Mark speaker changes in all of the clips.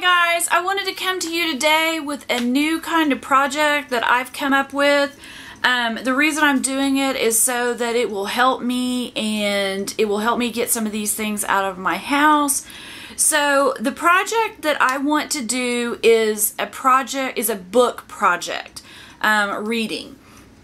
Speaker 1: Hi guys, I wanted to come to you today with a new kind of project that I've come up with. The reason I'm doing it is so that it will help me and it will help me get some of these things out of my house. So the project that I want to do is a book project, reading.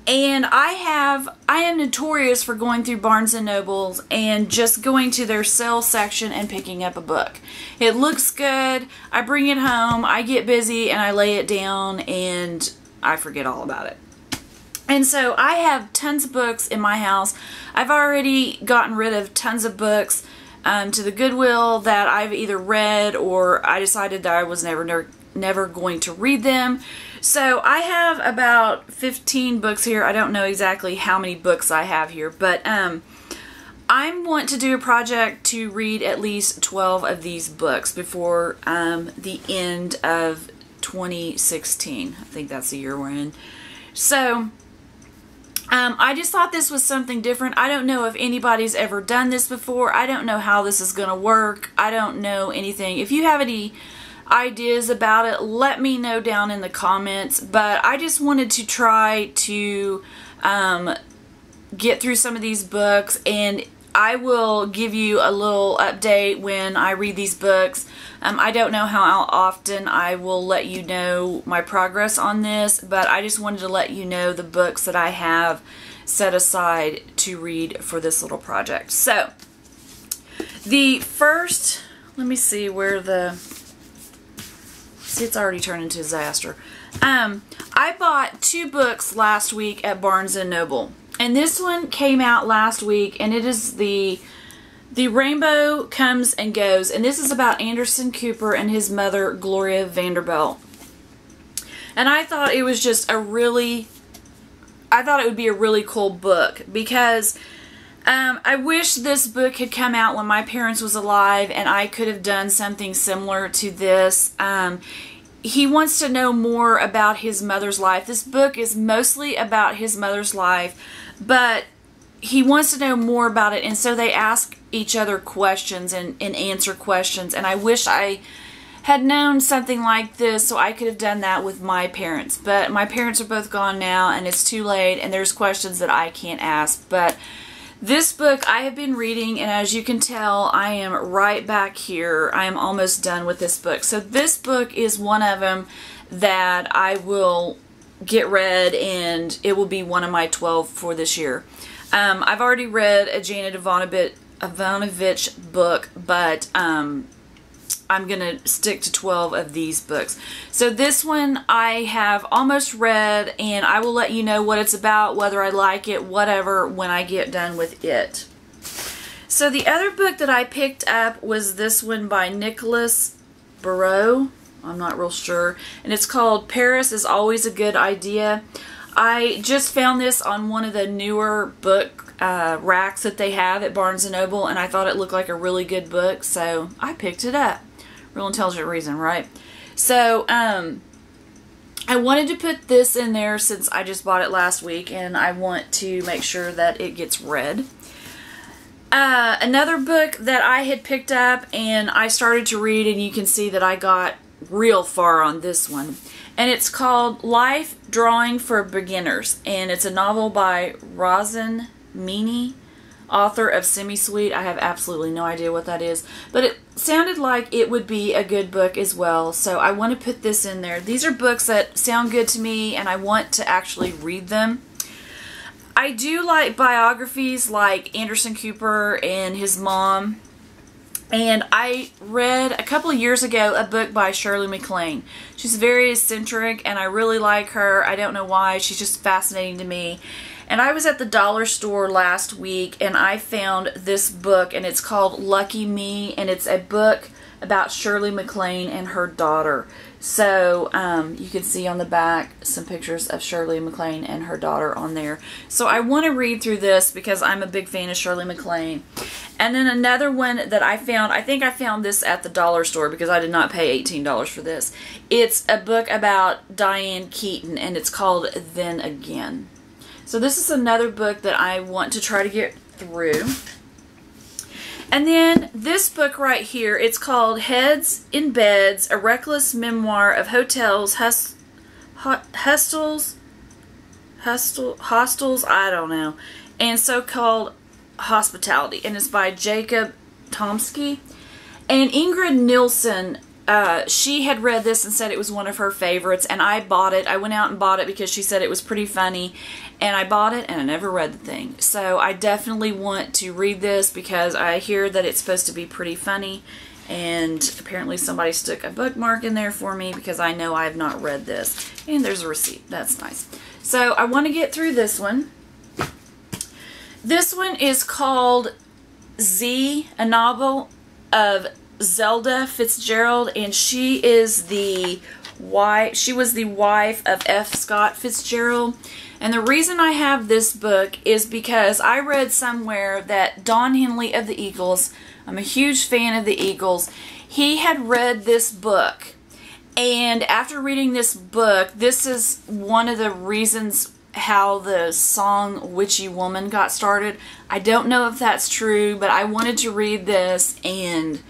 Speaker 1: And I am notorious for going through Barnes & Nobles and just going to their sale section and picking up a book. It looks good, I bring it home, I get busy and I lay it down and I forget all about it. And so I have tons of books in my house. I've already gotten rid of tons of books to the Goodwill that I've either read or I decided that I was never going to read them. So I have about 15 books here. I don't know exactly how many books I have here, but I want to do a project to read at least 12 of these books before the end of 2016. I think that's the year we're in. So I just thought this was something different. I don't know if anybody's ever done this before. I don't know how this is going to work. I don't know anything. If you have any ideas about it, let me know down in the comments. But I just wanted to try to get through some of these books, and I will give you a little update when I read these books. I don't know how often I will let you know my progress on this, but I just wanted to let you know the books that I have set aside to read for this little project. So the first, let me see where see, it's already turned into a disaster. I bought 2 books last week at Barnes & Noble. And this one came out last week, and it is the Rainbow Comes and Goes. And this is about Anderson Cooper and his mother, Gloria Vanderbilt. And I thought it was just I thought it would be a really cool book because I wish this book had come out when my parents was alive and I could have done something similar to this. He wants to know more about his mother's life. This book is mostly about his mother's life, but he wants to know more about it, and so they ask each other questions and answer questions, and I wish I had known something like this so I could have done that with my parents. But my parents are both gone now, and it's too late, and there's questions that I can't ask. But this book I have been reading, and as you can tell, I am right back here. I am almost done with this book. So this book is one of them that I will get read, and it will be one of my 12 for this year. I've already read a Janet Evanovich book, but I'm going to stick to 12 of these books. So this one I have almost read, and I will let you know what it's about, whether I like it, whatever, when I get done with it. So the other book that I picked up was this one by Nicholas Barrow. I'm not real sure. And it's called Paris is Always a Good Idea. I just found this on one of the newer book racks that they have at Barnes & Noble, and I thought it looked like a really good book, so I picked it up. Real intelligent reason, right? So, I wanted to put this in there since I just bought it last week, and I want to make sure that it gets read. Another book that I had picked up and I started to read, and you can see that I got real far on this one. And it's called Life Drawing for Beginners, and it's a novel by Rosin Meany, author of Semi-Sweet. I have absolutely no idea what that is, but it sounded like it would be a good book as well, so I want to put this in there. These are books that sound good to me, and I want to actually read them. I do like biographies like Anderson Cooper and his mom, and I read a couple of years ago a book by Shirley MacLaine. She's very eccentric, and I really like her. I don't know why. She's just fascinating to me. And I was at the dollar store last week, and I found this book, and it's called Lucky Me, and it's a book about Shirley MacLaine and her daughter. So you can see on the back some pictures of Shirley MacLaine and her daughter on there. So I want to read through this because I'm a big fan of Shirley MacLaine. And then another one that I found, I think I found this at the dollar store because I did not pay $18 for this. It's a book about Diane Keaton, and it's called Then Again. So this is another book that I want to try to get through. And then this book right here, it's called Heads in Beds, A Reckless Memoir of Hotels, Hostels, I don't know, and so-called hospitality. And it's by Jacob Tomsky. And Ingrid Nilsson, she had read this and said it was one of her favorites, and I bought it. I went out and bought it because she said it was pretty funny, and I bought it and I never read the thing. So I definitely want to read this because I hear that it's supposed to be pretty funny, and apparently somebody stuck a bookmark in there for me because I know I have not read this. And there's a receipt. That's nice. So I want to get through this one. This one is called Z, a novel of Zelda Fitzgerald, and she is the wife. She was the wife of F. Scott Fitzgerald. And the reason I have this book is because I read somewhere that Don Henley of the Eagles, I'm a huge fan of the Eagles, he had read this book. And after reading this book, this is one of the reasons how the song Witchy Woman got started. I don't know if that's true, but I wanted to read this and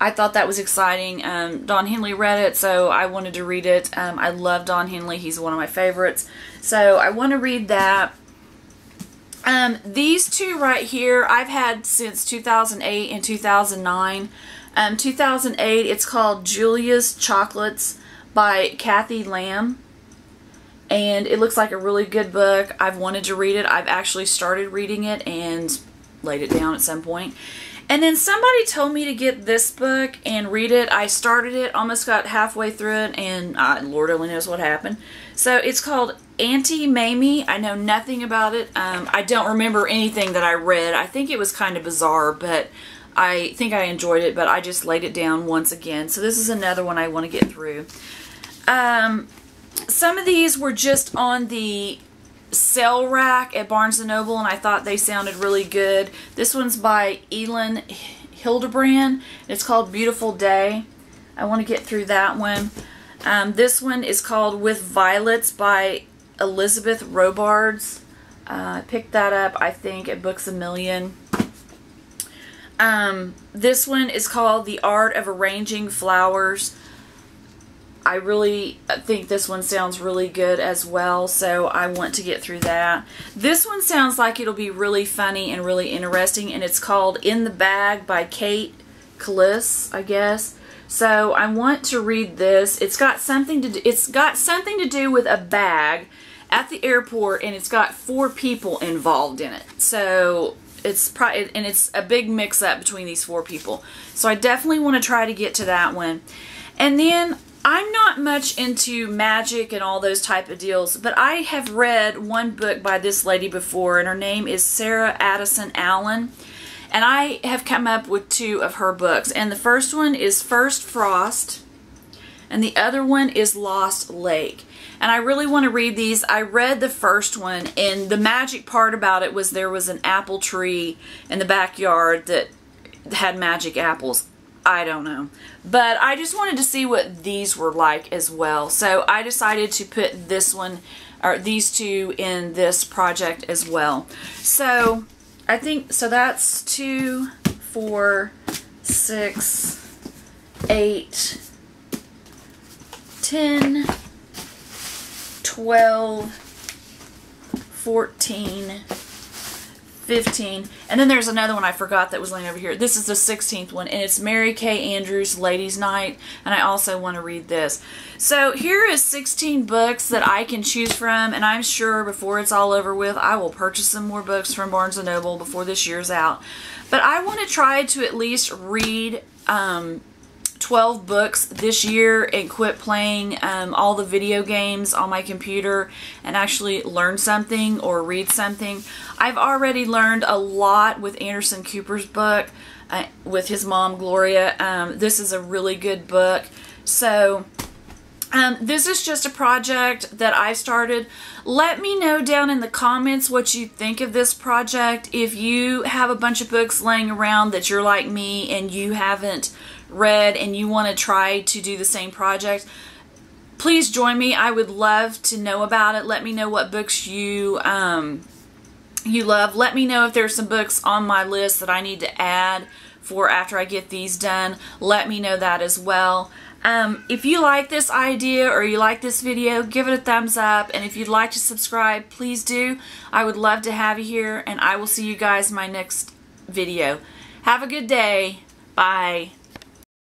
Speaker 1: I thought that was exciting. Don Henley read it, so I wanted to read it. I love Don Henley. He's one of my favorites. So I want to read that. These two right here, I've had since 2008 and 2009. 2008, it's called Julia's Chocolates by Kathy Lamb. And it looks like a really good book. I've wanted to read it. I've actually started reading it and laid it down at some point. And then somebody told me to get this book and read it. I started it, almost got halfway through it, and Lord only knows what happened. So it's called Auntie Mamie. I know nothing about it. I don't remember anything that I read. I think it was kind of bizarre, but I think I enjoyed it, but I just laid it down once again. So this is another one I want to get through. Some of these were just on the sale rack at Barnes & Noble, and I thought they sounded really good. This one's by Elin Hilderbrand. It's called Beautiful Day. I want to get through that one. This one is called With Violets by Elizabeth Robards. I picked that up, I think, at Books A Million. This one is called The Art of Arranging Flowers. I really think this one sounds really good as well, so I want to get through that. This one sounds like it'll be really funny and really interesting, and it's called In the Bag by Kate Callis, I guess. So I want to read this. It's got something to do with a bag at the airport, and it's got 4 people involved in it. So it's a big mix-up between these 4 people. So I definitely want to try to get to that one. And then I'm not much into magic and all those type of deals, but I have read one book by this lady before, and her name is Sarah Addison Allen, and I have come up with 2 of her books, and the first one is First Frost, and the other one is Lost Lake. And I really want to read these. I read the first one, and the magic part about it was there was an apple tree in the backyard that had magic apples. I don't know. But I just wanted to see what these were like as well. So I decided to put this one, or these 2 in this project as well. So I think, so that's 2, 4, 6, 8, 10, 12, 14, 15, and then there's another one I forgot that was laying over here. This is the 16th one, and it's Mary Kay Andrews' Ladies' Night, and I also want to read this. So here is 16 books that I can choose from, and I'm sure before it's all over with, I will purchase some more books from Barnes & Noble before this year's out. But I want to try to at least read 12 books this year and quit playing all the video games on my computer and actually learn something or read something. I've already learned a lot with Anderson Cooper's book with his mom Gloria. This is a really good book. So this is just a project that I started. Let me know down in the comments what you think of this project. If you have a bunch of books laying around that you're like me and you haven't read and you want to try to do the same project, please join me. I would love to know about it. Let me know what books you love. Let me know if there's some books on my list that I need to add for after I get these done, let me know that as well. If you like this idea or you like this video, give it a thumbs up. And if you'd like to subscribe, please do. I would love to have you here, and I will see you guys in my next video. Have a good day. Bye.